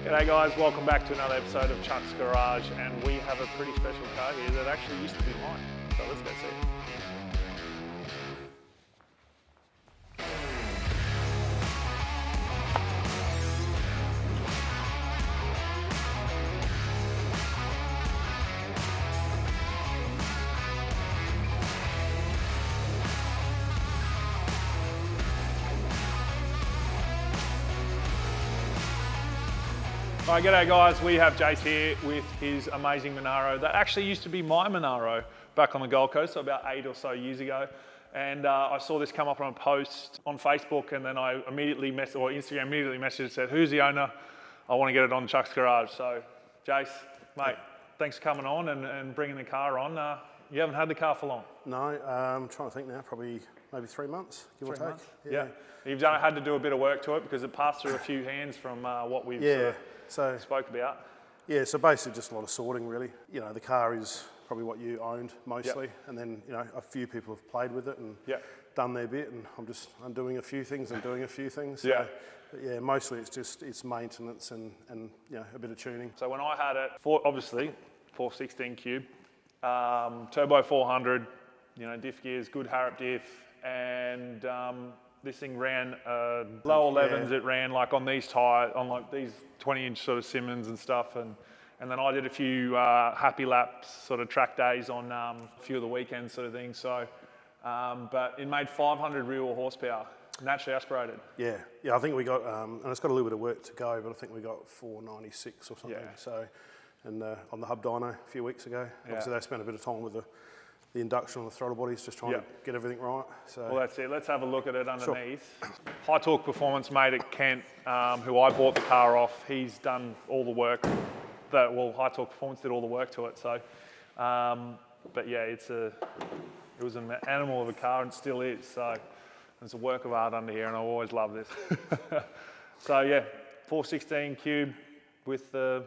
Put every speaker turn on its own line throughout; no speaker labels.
G'day guys, welcome back to another episode of Chux Garage, and we have a pretty special car here that actually used to be mine. So let's go see it. Alright, g'day guys, we have Jase here with his amazing Monaro that actually used to be my Monaro back on the Gold Coast, so about 8 or so years ago. And I saw this come up on a post on Facebook, and then I immediately Instagram immediately messaged and said, who's the owner? I want to get it on Chux Garage. So Jase, mate, thanks for coming on and bringing the car on. You haven't had the car for long?
No, I'm trying to think now, probably maybe 3 months, give or take.
Yeah. You've had to do a bit of work to it because it passed through a few hands from what we've spoke about.
Yeah, so basically just a lot of sorting really. You know, the car is probably what you owned mostly, and then, you know, a few people have played with it and done their bit, and I'm doing a few things and doing a few things. So, but yeah, mostly it's maintenance and you know, a bit of tuning.
So when I had it, obviously 416 cube, turbo 400, you know, diff gears, good Harrop diff, and this thing ran low 11s. It ran like on these tires, on like these 20-inch sort of Simmons and stuff, and then I did a few happy laps sort of track days on a few of the weekends sort of things. So, but it made 500 real horsepower, naturally aspirated.
Yeah, I think we got, and it's got a little bit of work to go, but I think we got 496 or something. Yeah. So, and on the hub dyno a few weeks ago, obviously they spent a bit of time with the induction on the throttle bodies, just trying to get everything right. So.
Well, that's it. Let's have a look at it underneath. Sure. High Torque Performance mate at Kent, who I bought the car off, he's done all the work. High Torque Performance did all the work to it. So, but yeah, it was an animal of a car and still is. So it's a work of art under here, and I always love this. So yeah, 416 cube with the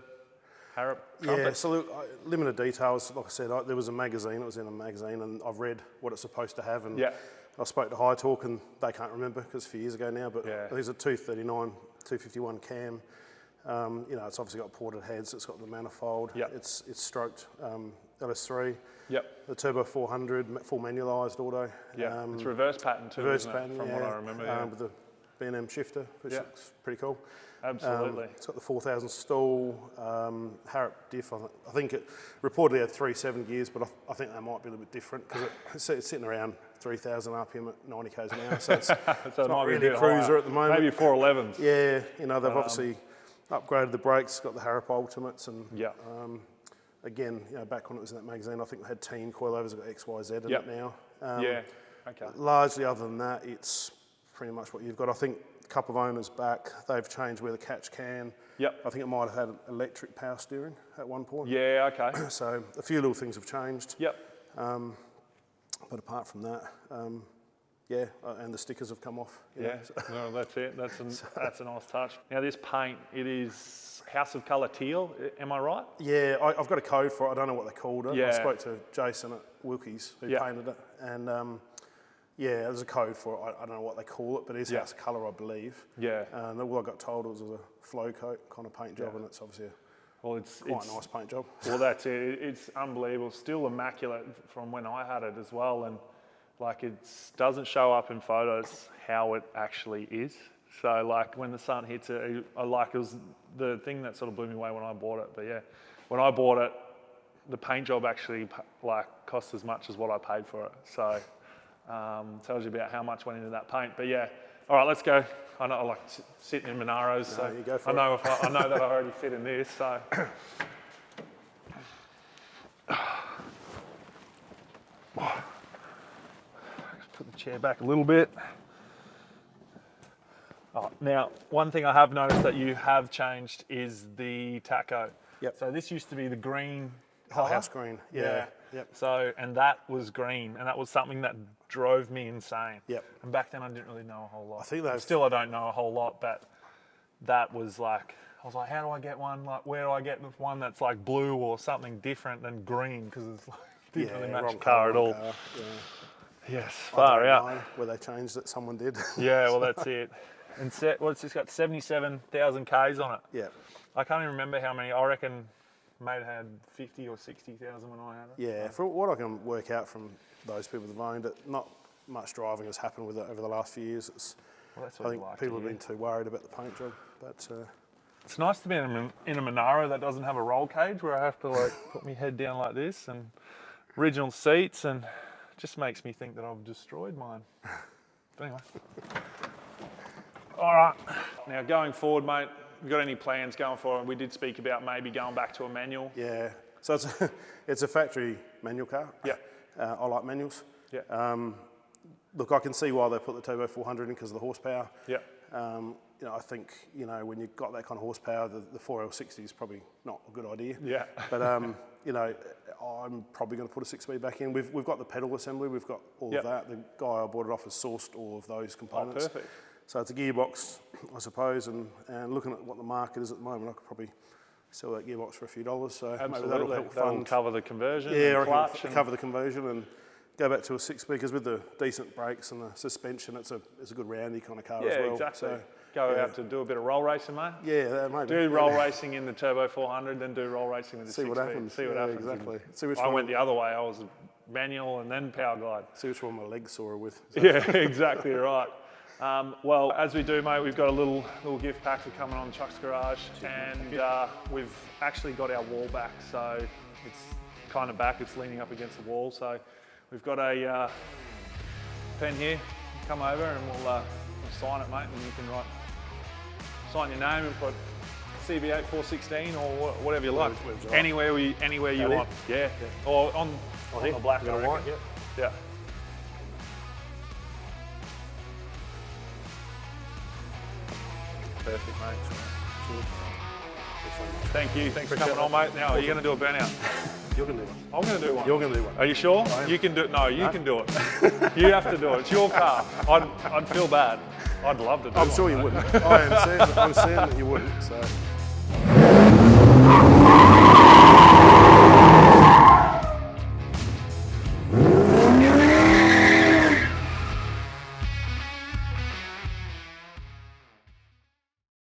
Harrop trumpet.
Yeah, so limited details. Like I said, there was a magazine, it was in a magazine, and I've read what it's supposed to have, and I spoke to High Torque, and they can't remember because it's a few years ago now, but there's a 239, 251 cam. You know, it's obviously got ported heads, it's got the manifold, it's stroked LS3. The turbo 400, full manualised auto.
It's reverse pattern too, isn't it? From what I remember.
With the B&M shifter, which looks pretty cool.
Absolutely.
It's got the 4,000 stall, Harrop diff. I think it reportedly had 3.7 gears, but I think that might be a little bit different because it's sitting around 3,000 RPM at 90 k's an hour, so it's not really a cruiser at the moment.
Maybe 411s.
Yeah, you know, they've obviously upgraded the brakes, got the Harrop Ultimates, and again, you know, back when it was in that magazine, I think they had team coilovers, they've got XYZ in it now. Largely, other than that, it's pretty much what you've got. I think a couple of owners back, they've changed where the catch can. I think it might have had electric power steering at one point.
Yeah, okay.
So a few little things have changed. But apart from that, and the stickers have come off.
Well, that's it. That's a nice touch. Now this paint, it is House of Colour Teal, am I right?
Yeah, I've got a code for it. I don't know what they called it. I spoke to Jason at Wilkie's who painted it, and there's a code for it. I don't know what they call it, but it's House of Colour, I believe. And all I got told was a flow coat kind of paint job, and it's obviously quite a nice paint job. Well,
that's it. It's unbelievable. Still immaculate from when I had it as well, and like it doesn't show up in photos how it actually is. So like when the sun hits it, it was the thing that sort of blew me away when I bought it. But yeah, when I bought it, the paint job actually like cost as much as what I paid for it. So tells you about how much went into that paint. But yeah, all right, let's go. I know I like sitting in Monaros, so
you go for
I know that I already fit in this. So. Put the chair back a little bit. Oh, now, one thing I have noticed that you have changed is the tacho. So this used to be the green colour.
House green,
So, and that was green, and that was something that drove me insane. And back then I didn't really know a whole lot. I don't know a whole lot, but that was like, I was like, how do I get one? Like, where do I get one that's like blue or something different than green? Because it's like, didn't really match the car at all. Yes, far out.
Where they changed it, someone did.
Yeah, well that's it. And what's this got? 77,000 Ks on it. I can't even remember how many. I reckon mate had 50 or 60,000 when I had it.
Yeah, for what I can work out from those people that have owned it, not much driving has happened with it over the last few years.
Well, that's
I
what
think
like
people have been too worried about the paint job. But
it's nice to be in a Monaro that doesn't have a roll cage where I have to like put my head down like this, and original seats, and it just makes me think that I've destroyed mine. But anyway. All right. Now going forward, mate, you got any plans going forward? We did speak about maybe going back to a manual.
Yeah. So it's a factory manual car.
Yeah.
I like manuals.
Yeah.
Look, I can see why they put the Turbo 400 in because of the horsepower.
Yeah.
You know, I think, you know, when you've got that kind of horsepower, the 4L60 is probably not a good idea.
Yeah.
But, you know, I'm probably going to put a 6-speed back in. We've got the pedal assembly, we've got all of that. The guy I bought it off has sourced all of those components.
Oh, perfect.
So it's a gearbox, I suppose, and looking at what the market is at the moment, I could probably sell that gearbox for a few dollars. So
absolutely.
maybe that'll help fund.
Cover the conversion.
Yeah,
and clutch
I can cover the conversion and go back to a 6-speed, because with the decent brakes and the suspension, it's a good roundy kind of car as well.
Yeah, exactly.
So,
go out to do a bit of roll racing, mate.
Yeah, maybe.
Do roll racing in the Turbo 400, then do roll racing with the 6-speed.
See what happens.
See what happens.
Exactly. See which
I went the other way. I was manual and then power glide.
See which one my legs sore with. So.
Yeah, exactly right. Well, as we do, mate, we've got a little gift pack for coming on Chux Garage, and we've actually got our wall back, so it's kind of back. It's leaning up against the wall, so we've got a pen here. Come over and we'll sign it, mate, and you can sign your name and put CV8 416 or whatever you like. Anywhere you want. Yeah. Or on the black and white. Yeah. Perfect, mate. Thank you. Thanks for coming on, mate. Now, are you going to do a burnout?
You're going to do one.
I'm going to do one.
You're going to do one.
Are you sure? You can do it. No, you can do it. You have to do it. It's your car. I'd feel bad. I'd love to do it.
I'm sure you wouldn't. I'm saying that you wouldn't. So.